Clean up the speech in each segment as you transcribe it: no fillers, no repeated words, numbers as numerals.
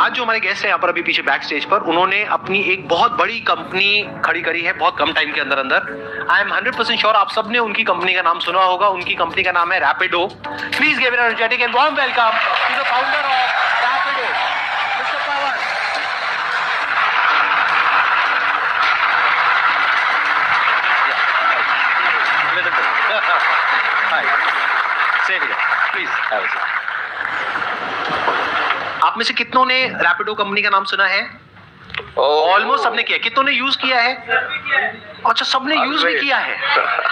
आज जो हमारे गेस्ट हैं यहाँ पर अभी पीछे बैक स्टेज पर, उन्होंने अपनी एक बहुत बड़ी कंपनी खड़ी करी है बहुत कम टाइम के अंदर। आई एम 100% श्योर आप सबने उनकी कंपनी का नाम सुना होगा। उनकी कंपनी का नाम है Rapido. Please give an energetic and warm welcome to the founder of Rapido, mister Pawan. Please आप में से कितनों ने रैपिडो कंपनी का नाम सुना है? ऑलमोस्ट सबने किया। कितनों ने यूज किया है? अच्छा, सबने यूज भी किया है।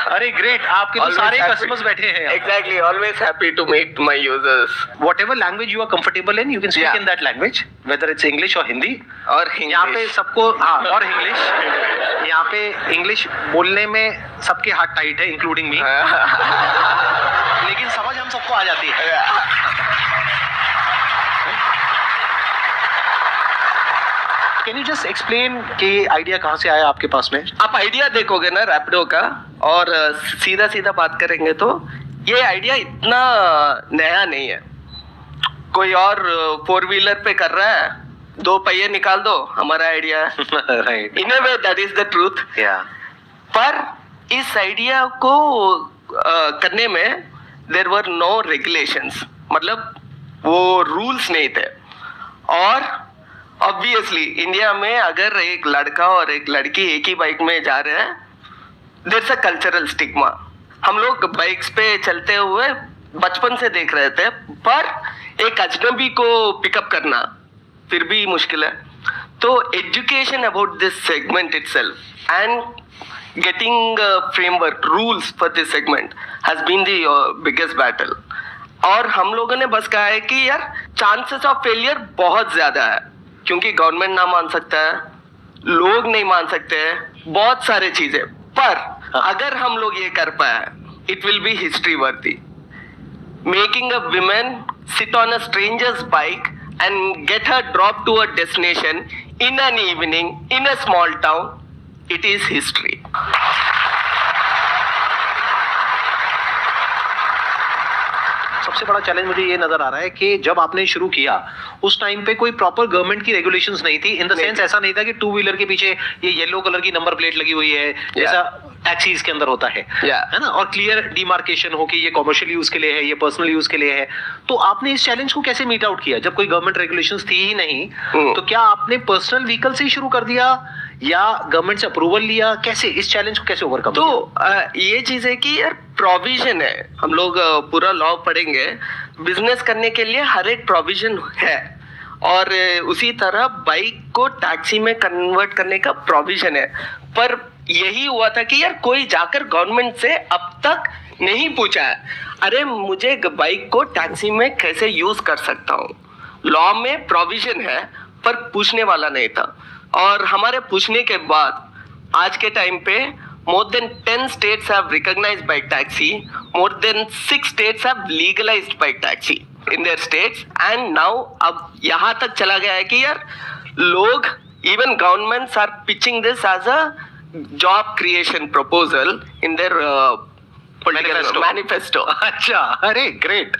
अरे ग्रेट, आपके तो सारे कस्टमर्स बैठे हैं। Exactly, always happy to meet my users. Whatever language you are comfortable in, you can speak in that language, whether it's English or Hindi. और यहाँ पे सबको और इंग्लिश, यहाँ पे इंग्लिश बोलने में सबके हाथ टाइट है, इंक्लूडिंग मी। लेकिन समझ हम सबको आ जाती है। Can you just explain कि आइडिया कहाँ से आया आपके पास में? आप आइडिया देखोगे ना रैपिडो का और सीधा सीधा बात करेंगे तो ये आइडिया इतना नया नहीं है। कोई और 4 व्हीलर पे कर रहा है, 2 पहिए निकाल दो, हमारा आइडिया है। Right. In a way that is the truth. Yeah. पर इस आइडिया को करने में there were no regulations, मतलब वो रूल्स नहीं थे। और ऑब्वियसली इंडिया में अगर एक लड़का और एक लड़की एक ही बाइक में जा रहे हैं, देयर अ कल्चरल स्टिग्मा। हम लोग बाइक्स पे चलते हुए बचपन से देख रहे थे, पर एक अजनबी को पिकअप करना फिर भी मुश्किल है। तो education about this segment itself and getting framework rules for this segment has been the biggest battle. और हम लोगों ने बस कहा है कि यार चांसेस ऑफ फेलियर बहुत ज्यादा है, क्योंकि गवर्नमेंट ना मान सकता है, लोग नहीं मान सकते हैं, बहुत सारे चीजें। पर अगर हम लोग ये कर पाए, it will be history worthy. Making a women sit on a stranger's bike and get her drop to a destination in an evening in a small town, it is history. सबसे बड़ा चैलेंज मुझे ये नजर आ रहा है कि जब आपने शुरू किया उस टाइम पे कोई प्रॉपर गवर्नमेंट की रेगुलेशंस नहीं थी। इन द सेंस ऐसा नहीं था कि 2 व्हीलर के पीछे ये येलो कलर की नंबर प्लेट लगी हुई है जैसा टैक्सीज के अंदर होता है है ना, और क्लियर डिमार्केशन हो कि ये कमर्शियल यूज के लिए है, ये पर्सनल यूज के लिए है। तो आपने इस चैलेंज को कैसे मीट आउट किया? जब कोई गवर्नमेंट रेगुलेशंस थी ही नहीं, तो क्या आपने पर्सनल व्हीकल से ही शुरू कर दिया या गवर्नमेंट से अप्रूवल लिया? कैसे इस चैलेंज को कैसे ओवरकम? तो ये चीज है कि यार प्रोविजन है, हम लोग पूरा लॉ पढ़ेंगे, बिजनेस करने के लिए हर एक प्रोविजन है। और उसी तरह बाइक को टैक्सी में कन्वर्ट करने का प्रोविजन है। पर यही हुआ था कि यार कोई जाकर गवर्नमेंट से अब तक नहीं पूछा है, अरे मुझे बाइक को टैक्सी में कैसे यूज कर सकता हूँ। लॉ में प्रोविजन है पर पूछने वाला नहीं था। और हमारे पूछने के बाद आज के टाइम पे more than 10 states have recognized bike taxi, more than 6 states have legalized bike taxi in their states, and now अब यहाँ तक चला गया है कि यार लोग, even governments are pitching this as a job creation proposal in their political manifesto. अच्छा, अरे ग्रेट।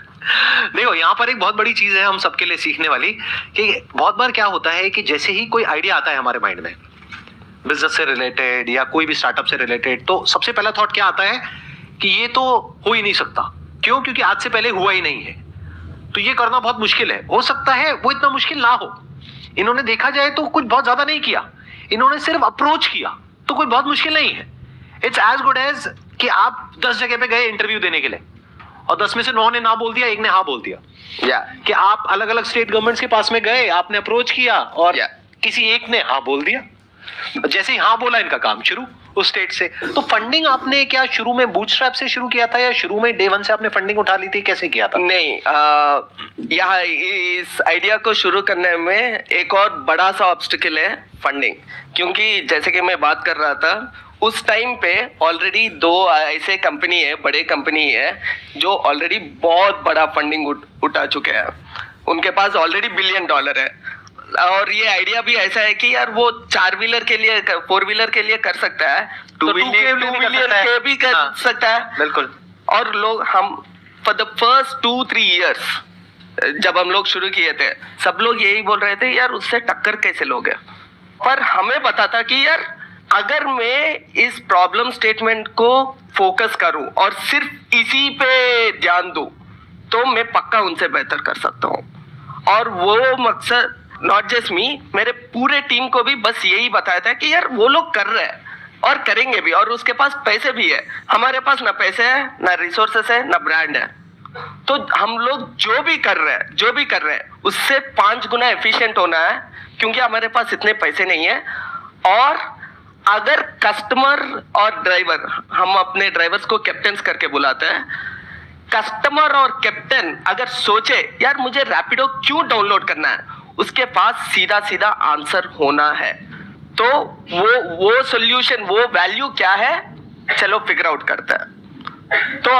देखो यहाँ पर एक बहुत बड़ी चीज है हम सबके लिए सीखने वाली कि बहुत बार क्या होता है कि जैसे ही कोई आइडिया आता है हमारे माइंड में बिजनेस से रिलेटेड या कोई भी स्टार्टअप से रिलेटेड, तो सबसे पहला थॉट क्या आता है कि ये तो हो ही नहीं सकता। क्यों? क्योंकि आज से पहले हुआ ही नहीं है, तो ये करना बहुत मुश्किल है। हो सकता है वो इतना मुश्किल ना हो। इन्होंने देखा जाए तो कुछ बहुत ज्यादा नहीं किया, इन्होंने सिर्फ अप्रोच किया, तो कोई बहुत मुश्किल नहीं है। इट्स एज गुड एज कि आप 10 जगह पे गए इंटरव्यू देने के लिए और 10 में से 9 ने ना बोल दिया, 1 ने हाँ बोल दिया। कि आप अलग अलग स्टेट गवर्नमेंट्स के पास में गए, आपने अप्रोच किया और किसी एक ने हाँ बोल दिया। जैसे ही हाँ बोला इनका काम शुरू उस स्टेट से। तो फंडिंग आपने क्या शुरू में बूटस्ट्रैप से शुरू किया था या शुरू में डे 1 से आपने फंडिंग उठा ली थी? कैसे किया था? नहीं, यहाँ इस आइडिया को शुरू करने में एक और बड़ा सा ऑब्स्टिकल है फंडिंग। क्योंकि जैसे कि मैं बात कर रहा था उस टाइम पे ऑलरेडी 2 ऐसे कंपनी है, बड़े कंपनी है जो ऑलरेडी बहुत बड़ा फंडिंग उठा चुके हैं। उनके पास ऑलरेडी $1 बिलियन है। और ये आइडिया भी ऐसा है कि यार वो 4 व्हीलर के लिए, 4 व्हीलर के लिए कर सकता है, 2 व्हीलर के भी कर सकता है। बिल्कुल। और लोग हम फॉर द फर्स्ट 2-3 इयर्स जब हम लोग शुरू किए थे सब लोग यही बोल रहे थे यार उससे टक्कर कैसे लोगे, पर हमें पता था कि यार अगर मैं इस प्रॉब्लम स्टेटमेंट को फोकस करूं और सिर्फ इसी पे ध्यान दूं तो मैं पक्का उनसे बेहतर कर सकता हूं। और वो मकसद नॉट जस्ट मी, मेरे पूरे टीम को भी बस यही बताया था कि यार वो लोग कर रहे हैं और करेंगे भी, और उसके पास पैसे भी है, हमारे पास ना पैसे है ना रिसोर्सेस है ना ब्रांड है, तो हम लोग जो भी कर रहे हैं उससे 5 गुना एफिशिएंट होना है, क्योंकि हमारे पास इतने पैसे नहीं है। और अगर कस्टमर और ड्राइवर, हम अपने ड्राइवर्स को कैप्टन्स करके बुलाते हैं, कस्टमर और कैप्टन अगर सोचे यार मुझे रैपिडो क्यों डाउनलोड करना है, उसके पास सीधा सीधा आंसर होना है, तो वो सॉल्यूशन, वो वैल्यू क्या है, चलो फिगर आउट करते हैं। तो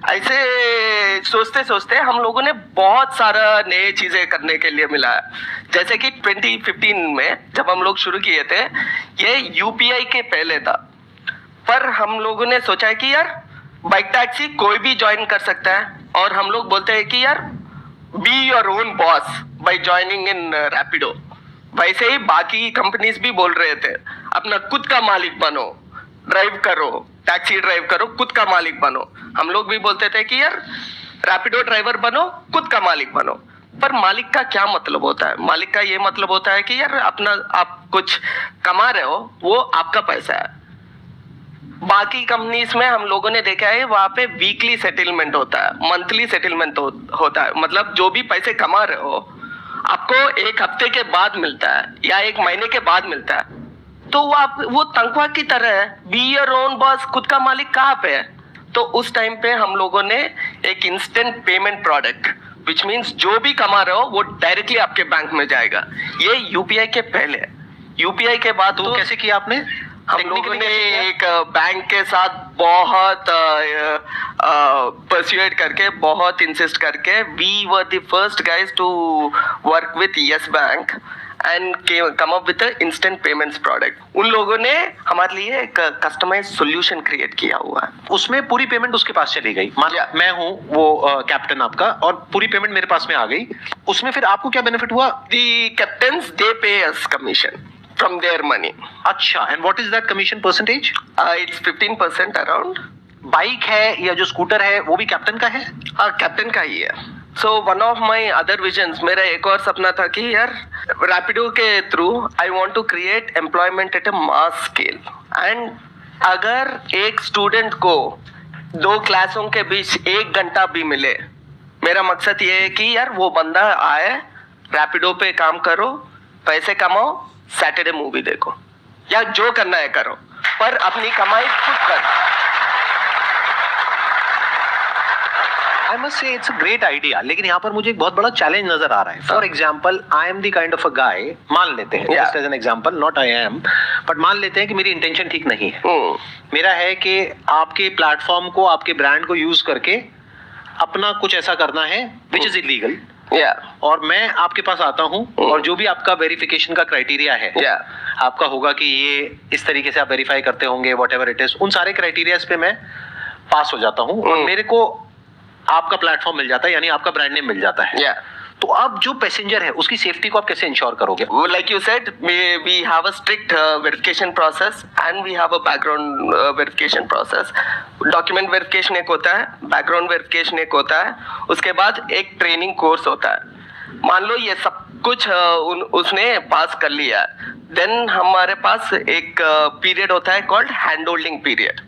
ऐसे सोचते सोचते हम लोगों ने बहुत सारा नए चीजें करने के लिए मिला है। जैसे कि 2015 में जब हम लोग शुरू किए थे, ये यूपीआई के पहले था, पर हम लोगों ने सोचा है कि यार बाइक टैक्सी कोई भी ज्वाइन कर सकता है, और हम लोग बोलते हैं कि यार be your own boss by joining in Rapido. वैसे ही बाकी कंपनीज भी बोल रहे थे अपना खुद का मालिक बनो, ड्राइव करो, टैक्सी ड्राइव करो, खुद का मालिक बनो। हम लोग भी बोलते थे कि यार रैपिडो ड्राइवर बनो, खुद का मालिक बनो। पर मालिक का क्या मतलब होता है? मालिक का ये मतलब होता है कि यार आप कुछ कमा रहे हो, वो आपका पैसा है। बाकी कंपनीज में हम लोगों ने देखा है वहां पे वीकली सेटलमेंट होता है, मंथली सेटलमेंट होता है, मतलब जो भी पैसे कमा रहे हो आपको 1 हफ्ते के बाद मिलता है या 1 महीने के बाद मिलता है। तो वो तनख्वाह की तरह है, बी योर ओन बॉस, खुद का मालिक कहाँ पे है? तो उस टाइम पे हम लोगों ने एक instant payment product, which means जो भी कमा रहे हो वो डायरेक्टली आपके बैंक में जाएगा। ये यूपीआई के पहले है। यूपीआई के बाद तो कैसे किया आपने? हम लोगों ने एक बैंक के साथ बहुत परसुएड करके, बहुत इंसिस्ट करके, we were the first guys to work with Yes Bank and come up with instant payments product. उन लोगों ने हमारे लिए एक कस्टमाइज सॉल्यूशन क्रिएट किया हुआ है। उसमें पूरी पेमेंट उसके पास चली गई। मैं हूँ वो कैप्टन आपका, और पूरी पेमेंट मेरे पास में आ गई। उसमें फिर आपको क्या बेनिफिट हुआ? दी कैप्टन्स दे पे अस कमीशन from their money. अच्छा, and what is that commission percentage? It's 15% around. Bike है या जो स्कूटर है वो भी कैप्टन का है? हाँ, कैप्टन का ही है। So one of my other visions, मेरा एक और सपना था कि यार रैपिडो के through I want to create employment at a mass scale. And अगर एक स्टूडेंट को 2 क्लासों के बीच 1 घंटा भी मिले, मेरा मकसद ये है कि यार वो बंदा आए, रैपिडो पे काम करो, पैसे कमाओ, सैटरडे मूवी देखो, या जो करना है करो, पर अपनी कमाई खुद करो। I must say it's a great idea, लेकिन यहाँ पर मुझे एक बहुत बड़ा चैलेंज नजर आ रहा है। For example, I am the kind of a guy, मान लेते हैं, just as an example, not I am, but मान लेते हैं कि मेरी इंटेंशन ठीक नहीं है। मेरा है कि आपके प्लेटफॉर्म को, आपके ब्रांड को यूज करके अपना कुछ ऐसा करना है विच इज इलीगल, और मैं आपके पास आता हूं, और जो भी आपका वेरिफिकेशन का क्राइटेरिया है, आपका होगा कि ये इस तरीके से आप वेरीफाई करते होंगे, व्हाटएवर इट इज, उन सारे क्राइटेरियाज पे मैं पास हो जाता हूं, और मेरे को आपका प्लेटफॉर्म मिल जाता है, यानी आपका ब्रांड नेम मिल जाता है। तो अब जो पैसेंजर है उसकी सेफ्टी को आप कैसे इंश्योर करोगे? Like you said, we have a strict verification process and we have a background verification process. Document verification एक होता है, बैकग्राउंड वेरिफिकेशन एक होता है, उसके बाद एक ट्रेनिंग कोर्स होता है। मान लो ये सब कुछ उसने पास कर लिया, देन हमारे पास एक पीरियड होता है कॉल्ड हैंड होल्डिंग पीरियड।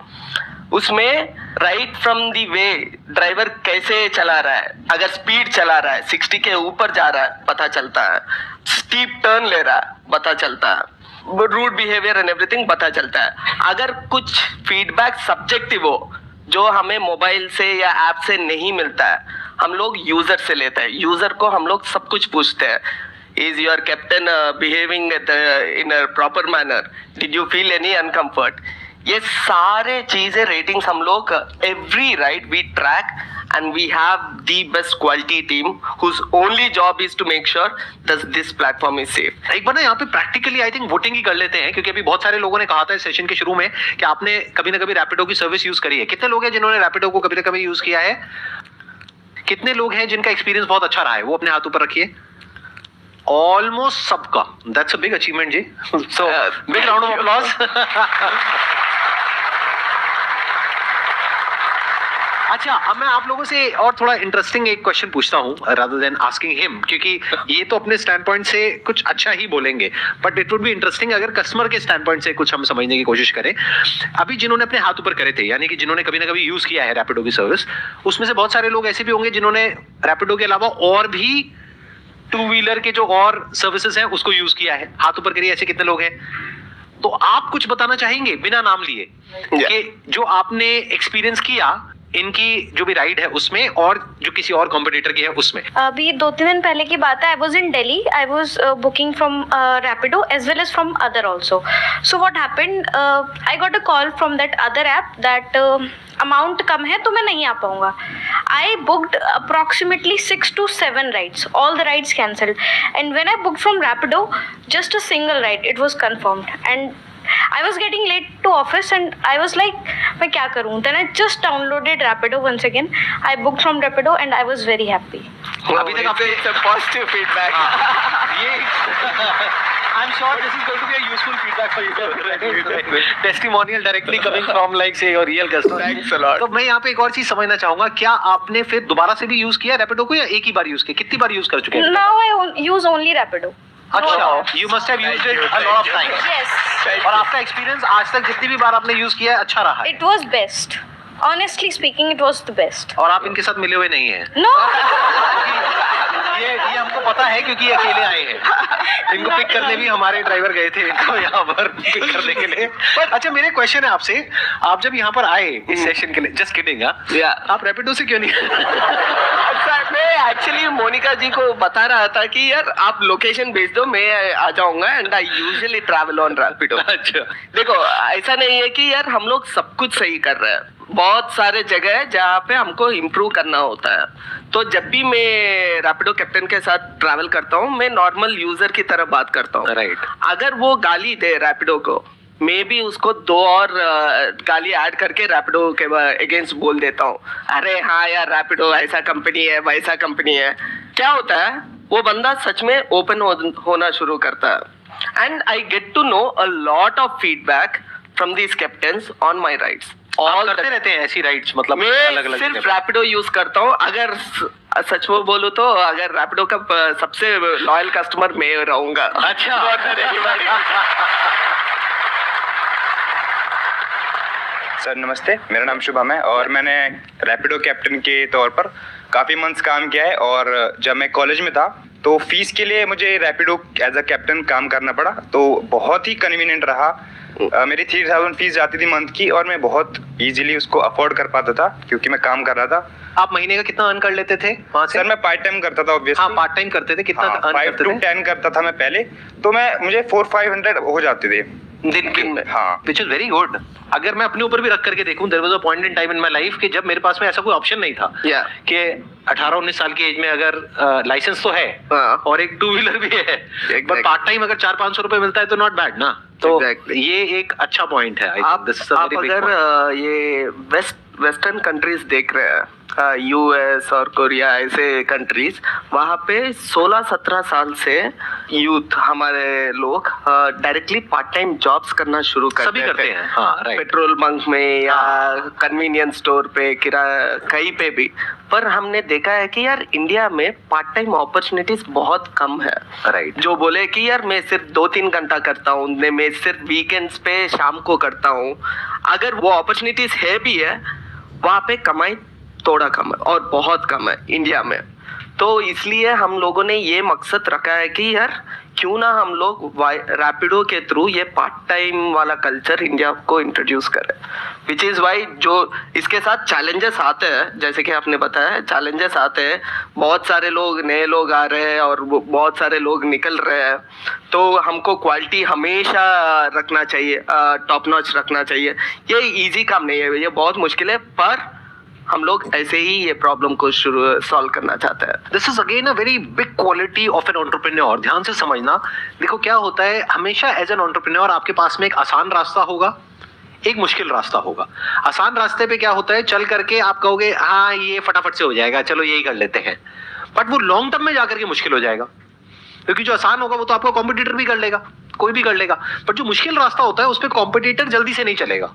उसमें right from the way driver कैसे चला रहा है, अगर स्पीड चला रहा है, 60 के ऊपर जा रहा है पता चलता है, स्टीप टर्न ले रहा है पता चलता है, रूट बिहेवियर एंड एवरीथिंग पता चलता है। अगर कुछ फीडबैक सब्जेक्टिव हो जो हमें मोबाइल से या ऐप से नहीं मिलता है, हम लोग यूजर से लेते हैं। यूजर को हम लोग सब कुछ पूछते हैं, is your captain behaving in a proper manner, did you feel any uncomfort, ये सारे चीजें रेटिंग्स हम लोग every ride we track, and we have the best quality team whose only job is to make sure that this platform is safe. एक बार ना यहाँ पे practically I think voting ही कर लेते हैं, क्योंकि अभी बहुत सारे लोगों ने कहा था इस सेशन के शुरू में कि आपने कभी ना कभी रैपिडो की सर्विस यूज करी है। कितने लोग हैं जिन्होंने रैपिडो को कभी ना कभी यूज किया है? कितने लोग हैं जिनका एक्सपीरियंस बहुत अच्छा रहा है, वो अपने हाथ ऊपर रखिए। ऑलमोस्ट सबका। दैट्स अ बिग अचीवमेंट जी। So big round of applause. अच्छा, अब मैं आप लोगों से और थोड़ा इंटरेस्टिंग एक क्वेश्चन पूछता हूँ रादर देन आस्किंग हिम, क्योंकि ये तो अपने स्टैंड पॉइंट से कुछ अच्छा ही बोलेंगे, but it would be interesting अगर कस्टमर के स्टैंड पॉइंट से कुछ हम समझने की कोशिश करें। अभी जिन्होंने अपने हाथ ऊपर करे थे, यानी कि जिन्होंने कभी ना कभी यूज किया है रैपिडो की सर्विस, उसमें से बहुत सारे लोग ऐसे भी होंगे जिन्होंने रैपिडो के अलावा और भी टू व्हीलर के जो और सर्विसेज हैं उसको यूज किया है। हाथ ऊपर करिए, ऐसे कितने लोग हैं? तो आप कुछ बताना चाहेंगे बिना नाम लिए कि जो आपने एक्सपीरियंस किया इनकी जो भी राइड है उसमें और जो किसी और कॉम्पिटिटर की है उसमें? अभी 2-3 दिन पहले की बात है, I was in Delhi, I was booking from Rapido as well as from other also. So what happened, I got a call from that other app that amount कम है तो मैं नहीं आ पाऊंगा. I booked approximately 6 to 7 rides, all the rides cancelled, and when I booked from Rapido, just a single ride, it was confirmed, and I was getting late to office and I was like, मैं क्या करूँ? Then I just downloaded Rapido once again. I booked from Rapido and I was very happy. अभी तक आपने positive feedback. ये I'm sure this is going to be a useful feedback for you. Testimonial directly coming from like say your real customer. Thanks a lot. तो मैं यहाँ पे एक और चीज समझना चाहूंगा, क्या आपने फिर दोबारा से भी यूज किया रैपिडो को या एक ही बार यूज किया? कितनी बार यूज कर चुके हैं? Now I use only Rapido. अच्छा, you must have used it a lot of times. Yes. और आपका एक्सपीरियंस आज तक जितनी भी बार आपने यूज किया है अच्छा रहा है? It was best. Honestly speaking, it was the best. और आप इनके साथ मिले हुए नहीं हैं? No. ये हमको पता है क्योंकि ये अकेले आए हैं। इनको पिक करने भी हमारे ड्राइवर गए थे इनको यहाँ पर पिक करने के लिए। अच्छा, मेरे क्वेश्चन है आपसे, आप जब यहाँ पर आए इस सेशन के लिए, जस्ट किडिंग, आप रैपिडो से क्यों नहीं? मैं एक्चुअली मोनिका जी को बता रहा था कि यार आप लोकेशन भेज दो, मैं आ जाऊंगा, and I usually travel on Rapido. अच्छा, देखो ऐसा नहीं है कि यार हम लोग सब कुछ सही कर रहे हैं, बहुत सारे जगह है जहाँ पे हमको इम्प्रूव करना होता है. तो जब भी मैं रैपिडो कैप्टन के साथ ट्रैवल करता हूँ, मैं नॉर्मल यूजर की तरह बात करता हूँ. राइट. अगर वो गाली दे रैपिडो को, मैं भी उसको 2 और गाली ऐड करके रैपिडो के अगेंस्ट बोल देता हूँ. अरे हाँ यार, रैपिडो ऐसा कंपनी है, वैसा कंपनी है. क्या होता है, वो बंदा सच में ओपन होना शुरू करता है. And I get to know a lot of feedback from these captains on my rides. All करते रहते हैं ऐसी राइड्स? मतलब मैं सिर्फ रैपिडो यूज करता हूँ. अगर सच में बोलूं तो अगर रैपिडो का सबसे लॉयल कस्टमर मैं रहूंगा. अच्छा. सर नमस्ते, मेरा नाम शुभम है और मैंने रैपिडो कैप्टन के तौर पर काफ़ी मंथ्स काम किया है. और जब मैं कॉलेज में था तो फीस के लिए मुझे रैपिडो एज अ कैप्टन काम करना पड़ा, तो बहुत ही कन्वीनियंट रहा. मेरी 3000 फीस जाती थी मंथ की और मैं बहुत इजीली उसको अफोर्ड कर पाता था क्योंकि मैं काम कर रहा था. आप महीने का कितना अर्न कर लेते थे वहाँ से? सर मैं पार्ट टाइम करता था ऑब्वियसली. हाँ, पार्ट टाइम करते थे. कितना अर्न 5 to 10 करता था मैं पहले, तो मुझे 400-500 हो जाते थे दिन में. हाँ, विच इज वेरी गुड. अगर मैं अपने ऊपर भी रख करके देखूं, there was a point in time in my life कि जब मेरे पास में ऐसा कोई ऑप्शन नहीं था कि 18-19 साल की एज में अगर लाइसेंस तो है और एक टू व्हीलर भी है, बट पार्ट टाइम अगर 400-500 रुपए मिलता है तो नॉट बैड ना. तो ये एक अच्छा पॉइंट है. आप अगर ये वेस्टर्न कंट्रीज देख रहे हैं, यूएस और कोरिया ऐसे कंट्रीज, वहाँ पे 16-17 साल से यूथ हमारे लोग डायरेक्टली पार्ट टाइम जॉब्स करना शुरू करते हैं. हाँ, राइट. पेट्रोल बंक में या कन्वीनियंस स्टोर पे, कहीं पे भी. पर हमने देखा है कि यार इंडिया में पार्ट टाइम अपॉर्चुनिटीज बहुत कम है. राइट. जो बोले कि यार मैं सिर्फ 2-3 घंटा करता हूँ, मैं सिर्फ वीकेंड्स पे शाम को करता हूँ, अगर वो अपॉर्चुनिटीज है भी है, वहाँ पे कमाई थोड़ा कम है और बहुत कम है इंडिया में. तो इसलिए हम लोगों ने ये मकसद रखा है कि यार क्यों ना हम लोग रैपिडो के थ्रू ये पार्ट टाइम वाला कल्चर इंडिया को इंट्रोड्यूस करें. विच इज़ वाई जो इसके साथ चैलेंजेस आते हैं, जैसे कि आपने बताया चैलेंजेस आते हैं, बहुत सारे लोग नए लोग आ रहे हैं और बहुत सारे लोग निकल रहे हैं. तो हमको क्वालिटी हमेशा रखना चाहिए, टॉप नॉच रखना चाहिए. ये इजी काम नहीं है, ये बहुत मुश्किल है, पर हम लोग ऐसे ही ये प्रॉब्लम को सॉल्व करना चाहते हैं. This is again a very big quality of an entrepreneur. ध्यान से समझना. देखो क्या होता है, हमेशा एज एन एंटरप्रेन्योर आपके पास में एक आसान रास्ता होगा, एक मुश्किल रास्ता होगा। आसान रास्ते पे क्या होता है, चल करके आप कहोगे हाँ ये फटाफट से हो जाएगा, चलो यही कर लेते हैं, बट वो लॉन्ग टर्म में जाकर के मुश्किल हो जाएगा, क्योंकि जो आसान होगा वो तो आपका कॉम्पिटिटर भी कर लेगा, कोई भी कर लेगा, बट जो मुश्किल रास्ता होता है उस पर कॉम्पिटिटर जल्दी से नहीं चलेगा।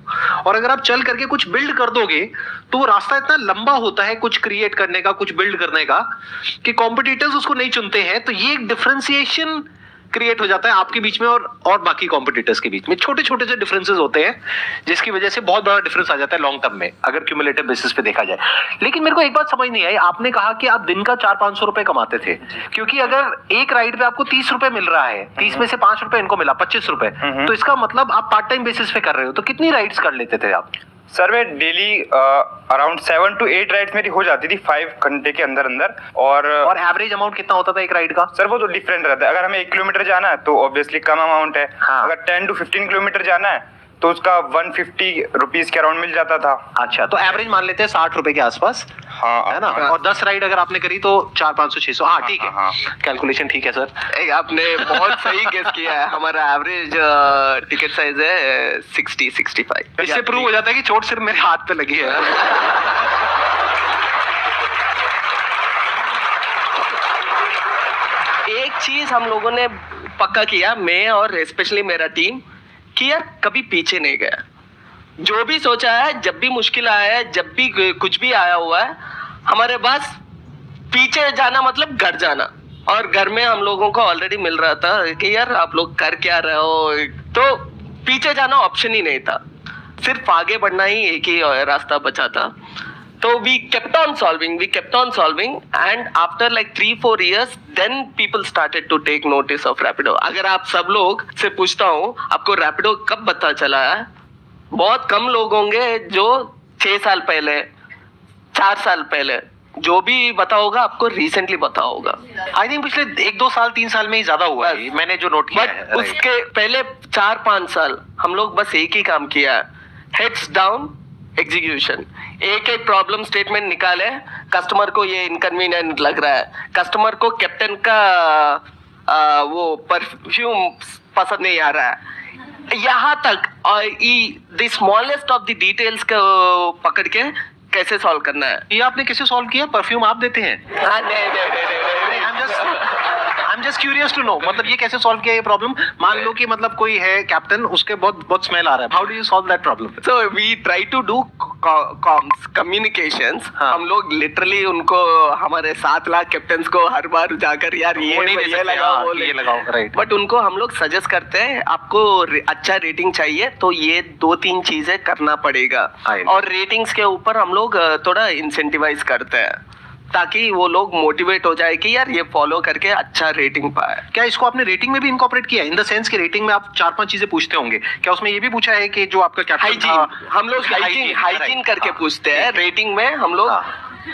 और अगर आप चल करके कुछ बिल्ड कर दोगे तो वो रास्ता इतना लंबा होता है कुछ क्रिएट करने का, कुछ बिल्ड करने का, कि कॉम्पिटिटर्स उसको नहीं चुनते हैं। तो ये एक डिफरेंशिएशन क्रिएट हो जाता है आपके बीच में और बाकी कॉम्पिटिटर्स के बीच में। छोटे छोटे से डिफरेंसेस होते हैं जिसकी वजह से बहुत बड़ा डिफरेंस आ जाता है लॉन्ग टर्म में, अगर क्यूमुलेटिव बेसिस पे देखा जाए। लेकिन मेरे को एक बात समझ नहीं आई, आपने कहा कि आप दिन का 400-500 रुपए कमाते थे, क्योंकि अगर एक राइड पे आपको 30 रुपए मिल रहा है, 30 में से 5 रुपए इनको मिला, 25 रुपए, तो इसका मतलब आप पार्ट टाइम बेसिस पे कर रहे हो। तो कितनी राइड्स कर लेते थे आप? सर मैं डेली अराउंड 7 to 8 राइड्स मेरी हो जाती थी 5 घंटे के अंदर अंदर। और एवरेज अमाउंट कितना होता था एक राइड का? सर वो तो डिफरेंट रहता है। अगर हमें 1 किलोमीटर जाना है तो ऑब्वियसली कम अमाउंट है। हाँ। अगर 10 to 15 किलोमीटर जाना है तो उसका 150 रुपीज के अराउंड मिल जाता था। अच्छा, तो एवरेज मान लेते हैं 60 रुपए के आसपास, हाँ है ना? और 10 राइड अगर आपने करी तो 400-500-600, हाँ ठीक है, कैलकुलेशन ठीक है सर। आपने बहुत सही गेस किया है। हमारा एवरेज टिकट साइज है 60-65। इससे प्रूव हो जाता है कि चोट सिर्फ मेरे हाथ पे लगी है। एक चीज हम लोगों ने पक्का किया, मैं और स्पेशली मेरा टीम, कि यार कभी पीछे नहीं गया। जो भी सोचा है, जब भी मुश्किल आया है, जब भी कुछ भी आया हुआ है, हमारे पास पीछे जाना मतलब घर जाना। और घर में हम लोगों को ऑलरेडी मिल रहा था कि यार आप लोग कर क्या रहे हो, तो पीछे जाना ऑप्शन ही नहीं था, सिर्फ आगे बढ़ना ही एक ही रास्ता बचा था। So we kept on solving and after like 3-4 years then people started to take notice of Rapido. अगर आप सब लोग से पूछता हूँ आपको Rapido कब पता चला है, बहुत कम लोग होंगे जो 6 साल पहले, 4 साल पहले, जो भी पता होगा आपको रिसेंटली पता होगा। आई थिंक पिछले 1-2 साल 3 साल में ही ज्यादा हुआ है, मैंने जो नोट किया है। उसके पहले 4-5 साल हम लोग बस एक ही काम किया है, हेड्स डाउन एग्जीक्यूशन। एक एक प्रॉब्लम स्टेटमेंट निकाले, कस्टमर को ये इनकन्वीनियंट लग रहा है, कस्टमर को कैप्टन का वो परफ्यूम पसंद नहीं आ रहा है, यहाँ तक the smallest of the details को पकड़ के कैसे सॉल्व करना है। ये आपने कैसे सॉल्व किया? परफ्यूम आप देते हैं? I am just curious to know, मतलब ये कैसे सॉल्व किया ये प्रॉब्लम? मान लो कि मतलब कोई है कैप्टन, उसके बहुत स्मेल आ रहा है, how do you solve that problem? So we try to do coms communications. हाँ। हम लोग लिटरली उनको, हमारे 7 लाख कैप्टन्स को हर बार जाकर यार ये लगाओ वो ये लगाओ, राइट। बट उनको हम लोग सजेस्ट करते हैं आपको अच्छा रेटिंग चाहिए तो ये 2-3 चीजें करना पड़ेगा, और रेटिंग्स के ऊपर हम लोग थोड़ा इंसेंटिवाइज करते हैं ताकि वो लोग मोटिवेट हो जाए कि यार ये फॉलो करके अच्छा रेटिंग पाए। क्या इसको आपने रेटिंग में भी इनकॉर्पोरेट किया, इन द सेंस कि रेटिंग में आप 4-5 चीजें पूछते होंगे, क्या उसमें ये भी पूछा है कि जो आपका कैप्टन था, हम लोग हाइजीन करके पूछते हैं रेटिंग में। हम लोग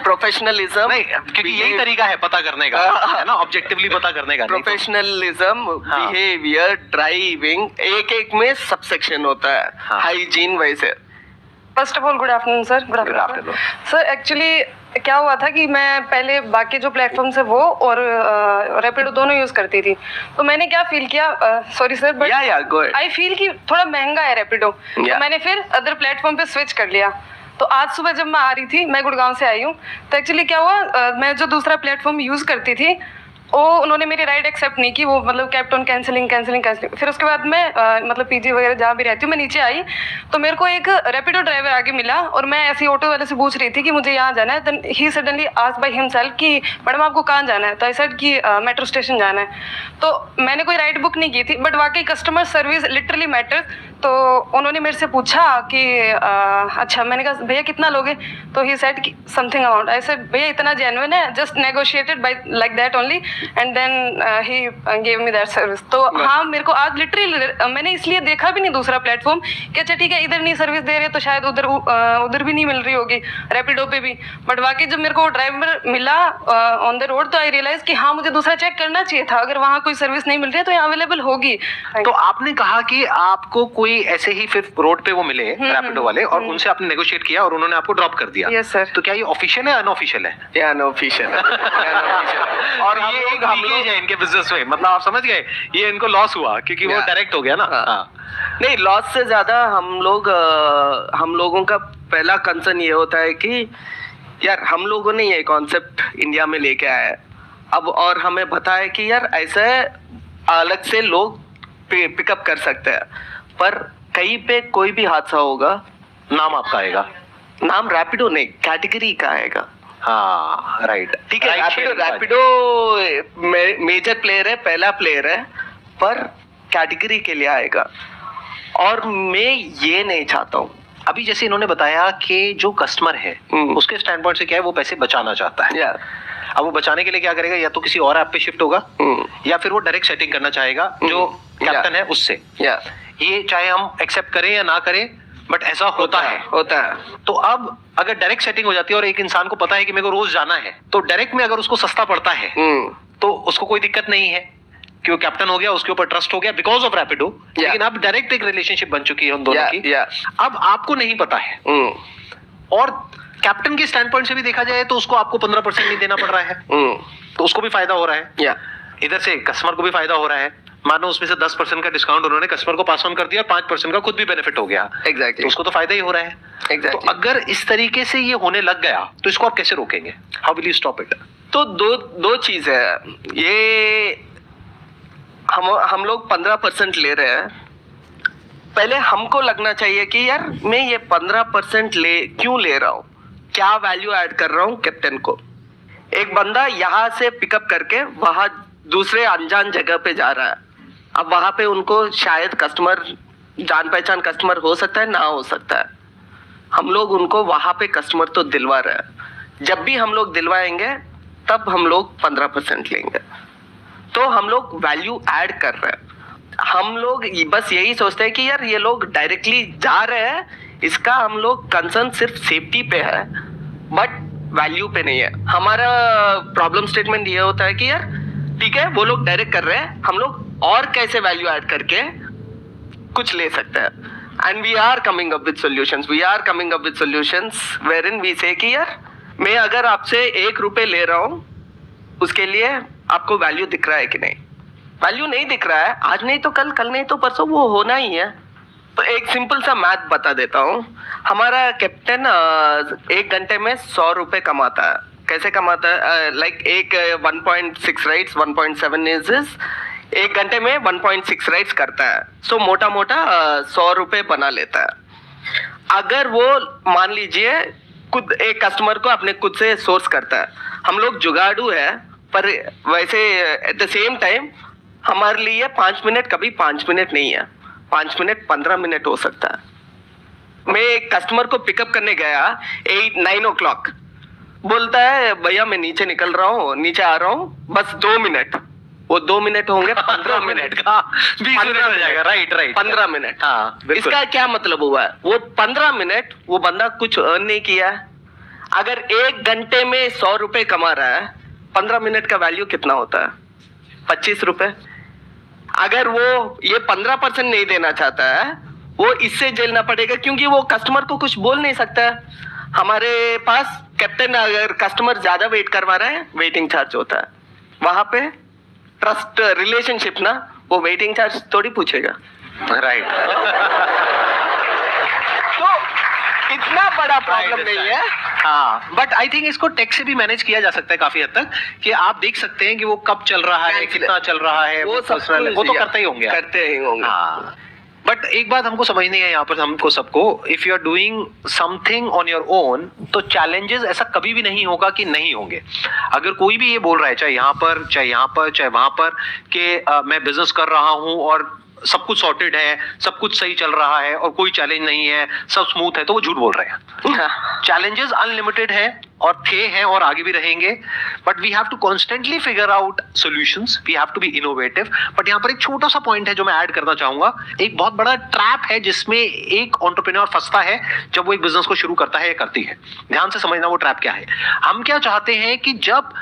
प्रोफेशनलिज्म, नहीं क्योंकि यही तरीका है पता करने का, है ना, ऑब्जेक्टिवली पता करने का। प्रोफेशनलिज्म, बिहेवियर, ड्राइविंग, एक में सब सेक्शन होता है, हाइजीन वैसे। First of all good afternoon sir. Good afternoon sir. Actually क्या हुआ था कि मैं पहले बाकी जो प्लेटफॉर्म है वो और रैपिडो दोनों यूज करती थी, तो मैंने क्या फील किया, sorry sir but I feel कि थोड़ा महंगा है रैपिडो, तो मैंने फिर अदर प्लेटफॉर्म पे स्विच कर लिया। तो आज सुबह जब मैं आ रही थी, मैं गुड़गांव से आई हूँ, तो एक्चुअली क्या हुआ, मैं जो दूसरा प्लेटफॉर्म यूज करती थी वो उन्होंने मेरी राइड एक्सेप्ट नहीं की, वो मतलब केप्ट ऑन कैंसिलिंग। फिर उसके बाद मैं मतलब पीजी वगैरह जहाँ भी रहती हूँ, मैं नीचे आई तो मेरे को एक रैपिडो ड्राइवर आगे मिला और मैं ऐसे ऑटो वाले से पूछ रही थी कि मुझे यहाँ जाना है। Then he suddenly asked by himself कि मैडम आपको कहाँ जाना है, तो आई सेड कि मेट्रो स्टेशन जाना है। तो मैंने कोई राइड बुक नहीं की थी, बट वाकई कस्टमर सर्विस लिटरली मैटर्स। तो उन्होंने मेरे से पूछा कि अच्छा, मैंने कहा भैया कितना लोगे, तो ही सेड कि समथिंग अमाउंट। आई सेड भैया इतना जेन्युइन है, just negotiated by like that only, and then he gave me that service. तो हाँ, मेरे को आज लिटरली मैंने इसलिए देखा भी नहीं दूसरा प्लेटफॉर्म कि अच्छा ठीक है इधर नहीं सर्विस दे रहे तो शायद उधर भी नहीं मिल रही होगी, रैपिडो पे भी। बट वाकई जब मेरे को ड्राइवर मिला ऑन द रोड, तो आई रियलाइज कि हाँ मुझे दूसरा चेक करना चाहिए था, अगर वहाँ कोई सर्विस नहीं मिल रही है तो यहाँ अवेलेबल होगी। तो आपने कहा कि आपको कोई ऐसे ही फिर रोड पे वो मिले रैपिडो वाले और उनसे आपने नेगोशिएट किया और उन्होंने आपको ड्रॉप कर दिया। Yes sir. तो क्या ये ऑफिशियल है अनऑफिशियल है? ये अनऑफिशियल है। और ये एक लीकेज है इनके बिजनेस में, मतलब आप समझ गए, ये इनको लॉस हुआ क्योंकि वो डायरेक्ट हो गया ना। हाँ नहीं, लॉस से ज्यादा हम लोगों का पहला कंसर्न ये होता है कि यार हम लोगों ने ये कॉन्सेप्ट इंडिया में लेके आया है अब, और हमें बताया कि यार ऐसे अलग से लोग पिकअप कर सकते हैं, पर कहीं पे कोई भी हादसा होगा, नाम आपका आएगा, नाम रैपिडो नहीं, कैटेगरी का आएगा। हाँ राइट, ठीक है, रैपिडो मेजर प्लेयर है, पहला प्लेयर है, पर कैटेगरी के लिए आएगा, और मैं ये नहीं चाहता हूँ। अभी जैसे इन्होंने बताया कि जो कस्टमर है उसके स्टैंड पॉइंट से क्या है, वो पैसे बचाना चाहता है। अब वो बचाने के लिए क्या करेगा, या तो किसी और ऐप पे शिफ्ट होगा या फिर वो डायरेक्ट सेटिंग करना चाहेगा जो कैप्टन है उससे। ये चाहे हम एक्सेप्ट करें या ना करें, बट ऐसा होता है। तो अब अगर डायरेक्ट सेटिंग हो जाती है और एक इंसान को पता है कि मेरे को रोज जाना है, तो डायरेक्ट में अगर उसको सस्ता पड़ता है तो उसको कोई दिक्कत नहीं है कि वो कैप्टन हो गया, उसके ऊपर ट्रस्ट हो गया बिकॉज ऑफ रैपिडो। लेकिन अब डायरेक्ट एक रिलेशनशिप बन चुकी है उन दोनों की। अब आपको नहीं पता है, और कैप्टन के स्टैंड पॉइंट से भी देखा जाए तो उसको आपको 15% नहीं देना पड़ रहा है, तो उसको भी फायदा हो रहा है। इधर से कस्टमर को भी फायदा हो रहा है। मानो उसमें से 10% का डिस्काउंट उन्होंने कस्टमर को पास ऑन कर दिया, 5% का खुद भी बेनिफिट हो गया। एग्जैक्टली, तो उसको तो फायदा ही हो रहा है। तो अगर इस तरीके से ये होने लग गया तो इसको आप कैसे रोकेंगे? How will you stop it? तो दो चीज है। ये हम लोग 15% ले रहे हैं। पहले हमको लगना चाहिए कि यार मैं ये 15% क्यों ले रहा हूँ, क्या वैल्यू ऐड कर रहा हूँ कैप्टन को। एक बंदा यहाँ से पिकअप करके वहां दूसरे अनजान जगह पे जा रहा है, अब वहां पे उनको शायद कस्टमर, जान पहचान कस्टमर हो सकता है, ना हो सकता है। हम लोग उनको वहां पे कस्टमर तो दिलवा रहे हैं। जब भी हम लोग दिलवाएंगे तब हम लोग 15% लेंगे। तो हम लोग वैल्यू ऐड कर रहे हैं। हम लोग बस यही सोचते हैं कि यार ये लोग डायरेक्टली जा रहे हैं, इसका हम लोग कंसर्न सिर्फ सेफ्टी पे है, बट वैल्यू पे नहीं है। हमारा प्रॉब्लम स्टेटमेंट ये होता है कि यार ठीक है वो लोग डायरेक्ट कर रहे हैं, हम लोग और कैसे वैल्यू ऐड करके कुछ ले सकते हैं। And we are coming up with solutions wherein we say कि यार मैं अगर आपसे 1 रुपए ले रहा हूँ, उसके लिए आपको वैल्यू दिख रहा है कि नहीं। वैल्यू नहीं दिख रहा है, आज नहीं तो कल, कल नहीं तो परसों, वो होना ही है। तो एक सिंपल सा मैथ बता देता हूँ। हमारा कैप्टन 1 घंटे में 100 रुपए कमाता है। कैसे कमाता है? लाइक एक 1.6 राइड्स, 1.7 इज 1 घंटे में 1.6 राइड्स करता है। सो मोटा मोटा 100 रुपए बना लेता है। अगर वो मान लीजिए खुद एक कस्टमर को अपने खुद से सोर्स करता है, हम लोग जुगाड़ू है, पर वैसे एट द सेम टाइम हमारे लिए 5 मिनट कभी 5 मिनट नहीं है, 5 मिनट 15 मिनट हो सकता है। मैं एक कस्टमर को पिकअप करने गया 9 o'clock, बोलता है भैया मैं नीचे निकल रहा हूँ, नीचे आ रहा हूँ, बस 2 मिनट। वो 2 मिनट होंगे 15 मिनट का, 20 मिनट हो जाएगा। Right 15 minute. हाँ, इसका क्या मतलब हुआ है? वो 15 मिनट वो बंदा कुछ अर्न नहीं किया है। अगर 1 घंटे में 100 रुपए कमा रहा है, 15 मिनट का वैल्यू कितना होता है? 25 रुपए। अगर वो ये 15% नहीं देना चाहता है, वो इससे झेलना पड़ेगा, क्योंकि वो कस्टमर को कुछ बोल नहीं सकता है। हमारे पास कैप्टन अगर कस्टमर ज्यादा वेट करवा रहा है, वेटिंग चार्ज होता है। वहां पे ट्रस्ट रिलेशनशिप ना, वो वेटिंग चार्ज थोड़ी पूछेगा। राइट। तो इतना बड़ा प्रॉब्लम नहीं है। हाँ, बट आई थिंक इसको टेक से भी मैनेज किया जा सकता है काफी हद तक, कि आप देख सकते हैं कि वो कब चल रहा है, कितना चल रहा है, वो तो करते ही होंगे। हाँ, बट एक बात हमको समझनी है यहाँ पर हमको सबको, if you are doing something on your own, तो चैलेंजेस ऐसा कभी भी नहीं होगा कि नहीं होंगे। अगर कोई भी ये बोल रहा है, चाहे यहाँ पर, चाहे यहाँ पर, चाहे वहां पर, कि मैं बिजनेस कर रहा हूँ और सब कुछ सॉर्टेड है, सब कुछ सही चल रहा है और कोई चैलेंज नहीं है, सब स्मूथ है, तो वो झूठ बोल रहे हैं। चैलेंजेस अनलिमिटेड है और थे हैं और आगे भी रहेंगे, but we have to constantly figure out solutions, we have to be innovative. But यहाँ पर एक छोटा सा पॉइंट है जो मैं ऐड करना चाहूंगा। एक बहुत बड़ा ट्रैप है जिसमें एक एंटरप्रेन्योर फंसता है जब वो एक बिजनेस को शुरू करता है या करती है। ध्यान से समझना वो ट्रैप क्या है। हम क्या चाहते हैं कि जब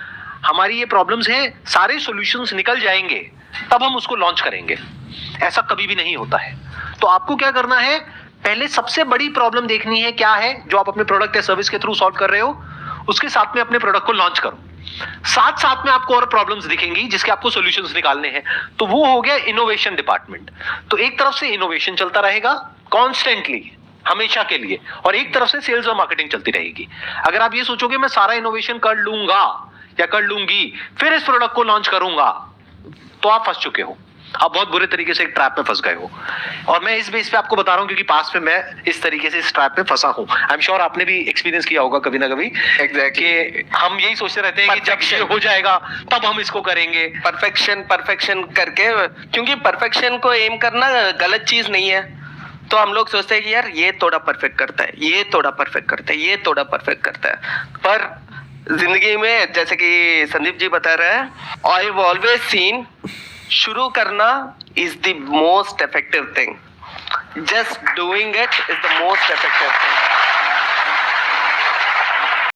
हमारी ये प्रॉब्लम्स हैं, सारे सॉल्यूशंस निकल जाएंगे, तब हम उसको लॉन्च करेंगे। ऐसा कभी भी नहीं होता है। तो आपको क्या करना है, पहले सबसे बड़ी प्रॉब्लम देखनी है क्या है जो आप अपने प्रोडक्ट या सर्विस के थ्रू सॉल्व कर रहे हो, उसके साथ में अपने प्रोडक्ट को लॉन्च करो। साथ साथ में आपको और प्रॉब्लम्स दिखेंगी जिसके आपको सॉल्यूशंस निकालने हैं। तो वो हो गया इनोवेशन डिपार्टमेंट। तो एक तरफ से इनोवेशन चलता रहेगा कॉन्स्टेंटली, हमेशा के लिए, और एक तरफ से सेल्स और मार्केटिंग चलती रहेगी। अगर आप ये सोचोगे मैं सारा इनोवेशन कर लूंगा या कर लूंगी फिर इस प्रोडक्ट को लॉन्च करूंगा, तो आप फंस चुके हो, आप बहुत बुरे तरीके से एक ट्रैप में फंस गए हो। और मैं इस बेस पे आपको बता रहा हूं क्योंकि पास में मैं इस तरीके से इस ट्रैप में फंसा हूं। आई एम श्योर आपने भी एक्सपीरियंस किया होगा कभी ना कभी। Exactly. कि हम यही सोचते रहते हैं कि जब ये हो जाएगा तब हम इसको करेंगे। परफेक्शन करके, क्योंकि परफेक्शन को एम करना गलत चीज नहीं है। तो हम लोग सोचते हैं कि यार ये थोड़ा परफेक्ट करता है, ये थोड़ा परफेक्ट करता है, ये थोड़ा परफेक्ट करता है। पर जिंदगी में जैसे कि संदीप जी बता रहे हैं, आई हैव ऑलवेज सीन शुरू करना is the most effective thing. Just doing it is the most effective thing.